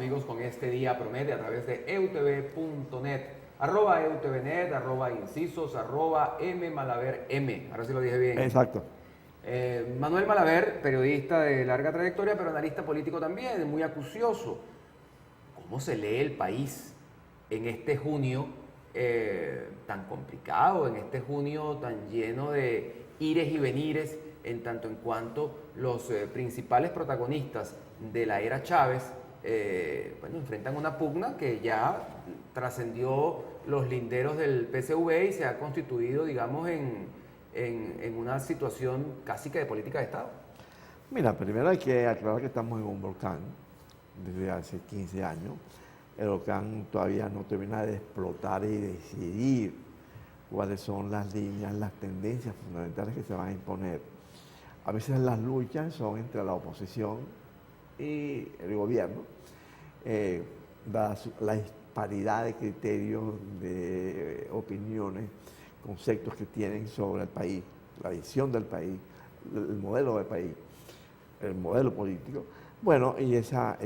amigos, con este día promete a través de eutv.net, @eutvnet, @incisos, @mmalaverm. Ahora sí lo dije bien. Exacto. Manuel Malaver, periodista de larga trayectoria, pero analista político también, muy acucioso. ¿Cómo se lee el país en este junio tan complicado, en este junio tan lleno de ires y venires, en tanto en cuanto los principales protagonistas de la era Chávez enfrentan una pugna que ya trascendió los linderos del PSV y se ha constituido, digamos, en una situación casi que de política de Estado? Mira, primero hay que aclarar que estamos en un volcán desde hace 15 años. El volcán todavía no termina de explotar y decidir cuáles son las líneas, las tendencias fundamentales que se van a imponer. A veces las luchas son entre la oposición y el gobierno, la disparidad de criterios, de opiniones, conceptos que tienen sobre el país, la visión del país, el modelo del país, el modelo político. Bueno, y esa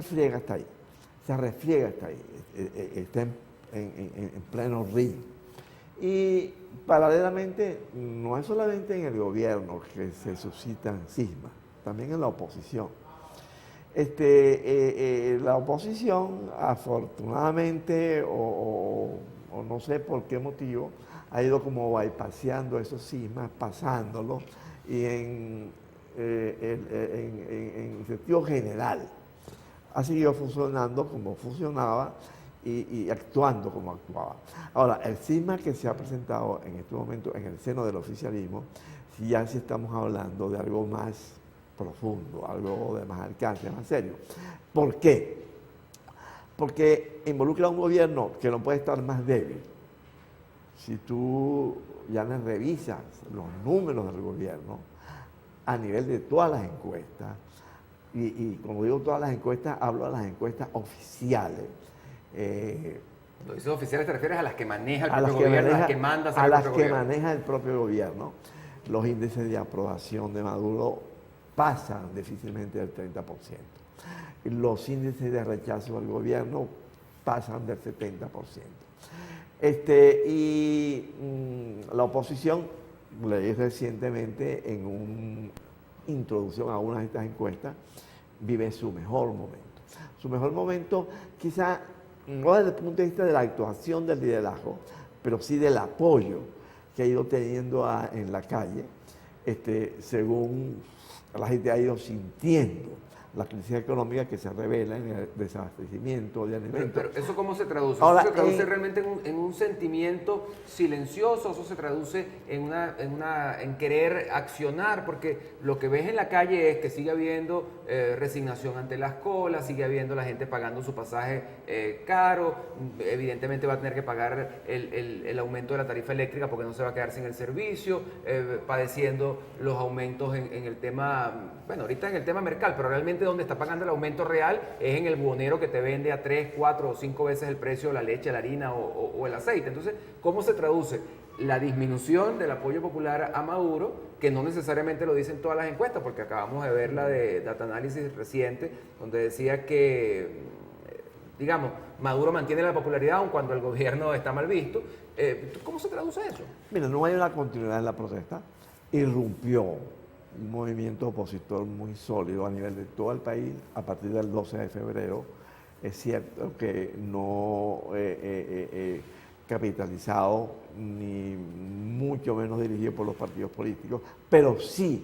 friega está ahí, esa refriega está ahí, está en pleno ring. Y paralelamente, no es solamente en el gobierno que se suscitan cismas, también en la oposición. La oposición, afortunadamente, o no sé por qué motivo, ha ido como bypaseando esos cismas, pasándolos, y en sentido general ha seguido funcionando como funcionaba y actuando como actuaba. Ahora, el cisma que se ha presentado en este momento en el seno del oficialismo, si ya sí estamos hablando de algo más profundo, algo de más alcance, más serio. ¿Por qué? Porque involucra a un gobierno que no puede estar más débil. Si tú ya les revisas los números del gobierno a nivel de todas las encuestas, y como digo todas las encuestas, hablo de las encuestas oficiales. Cuando dices oficiales te refieres a las que maneja el propio gobierno, a las que manda a las que maneja el propio gobierno. Los índices de aprobación de Maduro pasan difícilmente del 30%. Los índices de rechazo del gobierno pasan del 70%. La oposición, leí recientemente en una introducción a una de estas encuestas, vive su mejor momento. Su mejor momento, quizá no desde el punto de vista de la actuación del liderazgo, pero sí del apoyo que ha ido teniendo en la calle, según la gente ha ido sintiendo la crisis económica que se revela en el desabastecimiento de alimentos. Pero ¿eso cómo se traduce? Ahora, ¿Eso se traduce realmente en un sentimiento silencioso? ¿Eso se traduce en querer accionar? Porque lo que ves en la calle es que sigue habiendo resignación ante las colas, sigue habiendo la gente pagando su pasaje caro, evidentemente va a tener que pagar el aumento de la tarifa eléctrica porque no se va a quedar sin el servicio, padeciendo los aumentos en el tema, bueno, ahorita en el tema mercal, pero realmente donde está pagando el aumento real es en el buhonero que te vende a 3, 4 o 5 veces el precio de la leche, la harina o el aceite. Entonces, ¿cómo se traduce la disminución del apoyo popular a Maduro, que no necesariamente lo dicen todas las encuestas, porque acabamos de ver la de Data Analysis reciente, donde decía que, digamos, Maduro mantiene la popularidad aun cuando el gobierno está mal visto? ¿Cómo se traduce eso? Mira, no hay una continuidad en la protesta. Irrumpió un movimiento opositor muy sólido a nivel de todo el país a partir del 12 de febrero. Es cierto que no capitalizado ni mucho menos dirigido por los partidos políticos, pero sí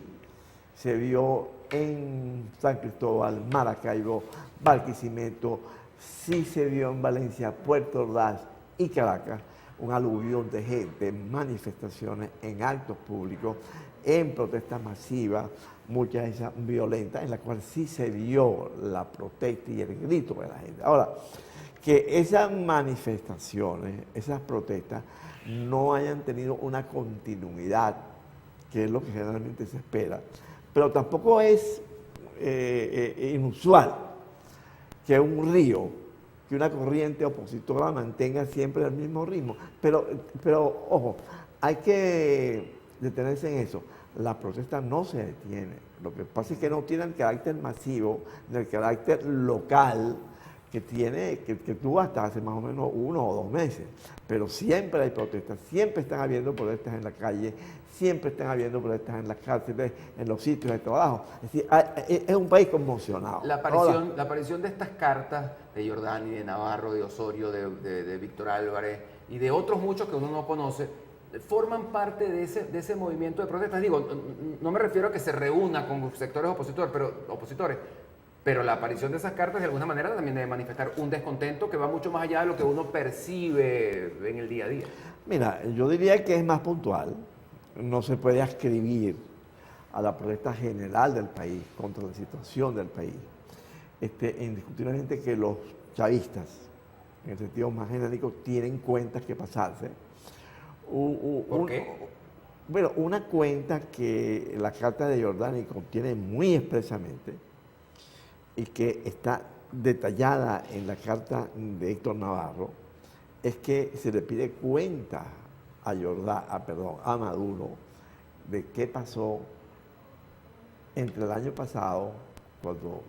se vio en San Cristóbal, Maracaibo, Barquisimeto, sí se vio en Valencia, Puerto Ordaz y Caracas un aluvión de gente, manifestaciones en actos públicos, en protestas masivas, muchas de esas violentas, en las cuales sí se vio la protesta y el grito de la gente. Ahora, que esas manifestaciones, esas protestas, no hayan tenido una continuidad, que es lo que generalmente se espera, pero tampoco es inusual que un río, que una corriente opositora mantenga siempre el mismo ritmo. Pero ojo, hay que detenerse en eso. la protesta no se detiene. Lo que pasa es que no tiene el carácter masivo, el carácter local que tiene, que tuvo hasta hace más o menos 1 o 2 meses. Pero siempre hay protestas, siempre están habiendo protestas en la calle, siempre están habiendo protestas en las cárceles, en los sitios de trabajo. Es decir, es un país conmocionado. La aparición de estas cartas de Giordani, de Navarro, de Osorio, de Víctor Álvarez y de otros muchos que uno no conoce, forman parte de ese movimiento de protestas. Digo, no me refiero a que se reúna con sectores opositores, pero la aparición de esas cartas de alguna manera también debe manifestar un descontento que va mucho más allá de lo que uno percibe en el día a día. Mira, yo diría que es más puntual. No se puede ascribir a la protesta general del país contra la situación del país. Indiscutiblemente que los chavistas, en el sentido más genérico, tienen cuentas que pasarse. ¿Por qué? Bueno, una cuenta que la carta de Giordani contiene muy expresamente y que está detallada en la carta de Héctor Navarro, es que se le pide cuenta a Maduro de qué pasó entre el año pasado, cuando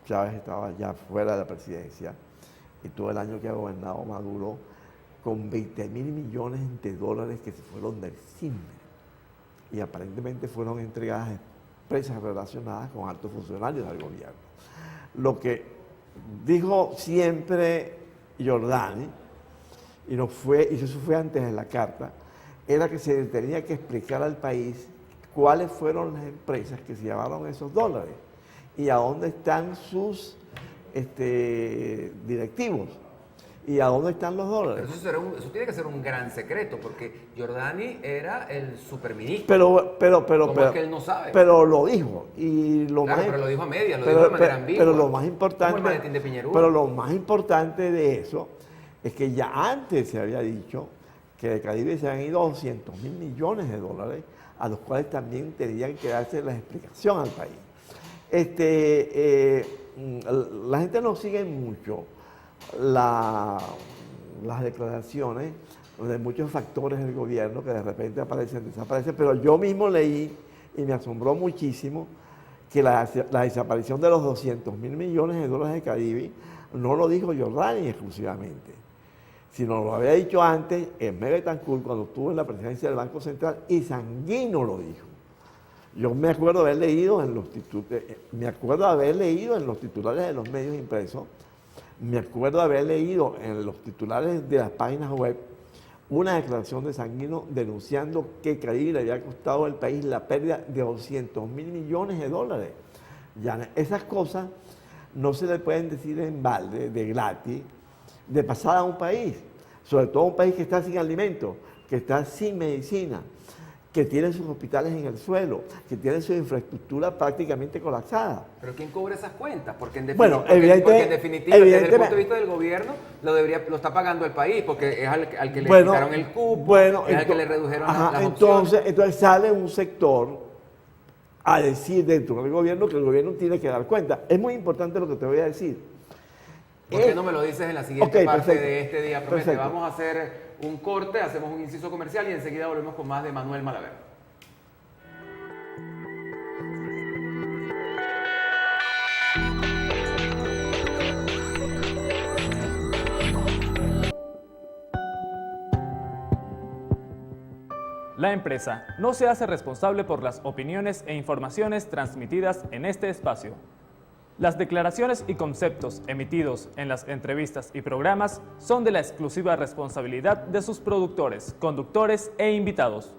Chávez estaba ya fuera de la presidencia, y todo el año que ha gobernado Maduro, con 20.000 millones de dólares que se fueron del CIMBE y aparentemente fueron entregadas a empresas relacionadas con altos funcionarios del gobierno. Lo que dijo siempre Giordani, y eso fue antes de la carta, era que se tenía que explicar al país cuáles fueron las empresas que se llevaron esos dólares y a dónde están sus directivos y a dónde están los dólares. Pero eso tiene que ser un gran secreto, porque Giordani era el superministro. ¿Cómo es que él no sabe? Pero lo dijo. Pero lo dijo a medias, lo dijo de manera ambigua. Pero lo más importante, como el maletín de Piñerúa. Pero lo más importante de eso es que ya antes se había dicho que de Caribe se han ido 200.000 millones de dólares, a los cuales también tendrían que darse la explicación al país. La gente no sigue mucho las declaraciones de muchos factores del gobierno que de repente aparecen, desaparecen, pero yo mismo leí y me asombró muchísimo que la desaparición de los 200.000 millones de dólares de Caribe no lo dijo Giordani exclusivamente, sino lo había dicho antes Hermé Betancourt cuando estuvo en la presidencia del Banco Central, y Sanguino lo dijo. Yo me acuerdo haber leído en los titulares de los medios impresos, me acuerdo haber leído en los titulares de las páginas web una declaración de Sanguino denunciando que Caribe le había costado al país la pérdida de 200.000 millones de dólares. Ya esas cosas no se le pueden decir en balde, de gratis, de pasada a un país, sobre todo un país que está sin alimentos, que está sin medicina, que tiene sus hospitales en el suelo, que tiene su infraestructura prácticamente colapsada. ¿Pero quién cobra esas cuentas? Porque en Bueno, definitiva, desde el punto de vista del gobierno, lo está pagando el país, porque es al que le quitaron el cupo, es al que le redujeron las opciones. Entonces sale un sector a decir dentro del gobierno que el gobierno tiene que dar cuenta. Es muy importante lo que te voy a decir. ¿Por qué no me lo dices en la siguiente parte perfecto, de este día? Promete, perfecto. vamos a hacer un corte, hacemos un inciso comercial y enseguida volvemos con más de Manuel Malaver. La empresa no se hace responsable por las opiniones e informaciones transmitidas en este espacio. Las declaraciones y conceptos emitidos en las entrevistas y programas son de la exclusiva responsabilidad de sus productores, conductores e invitados.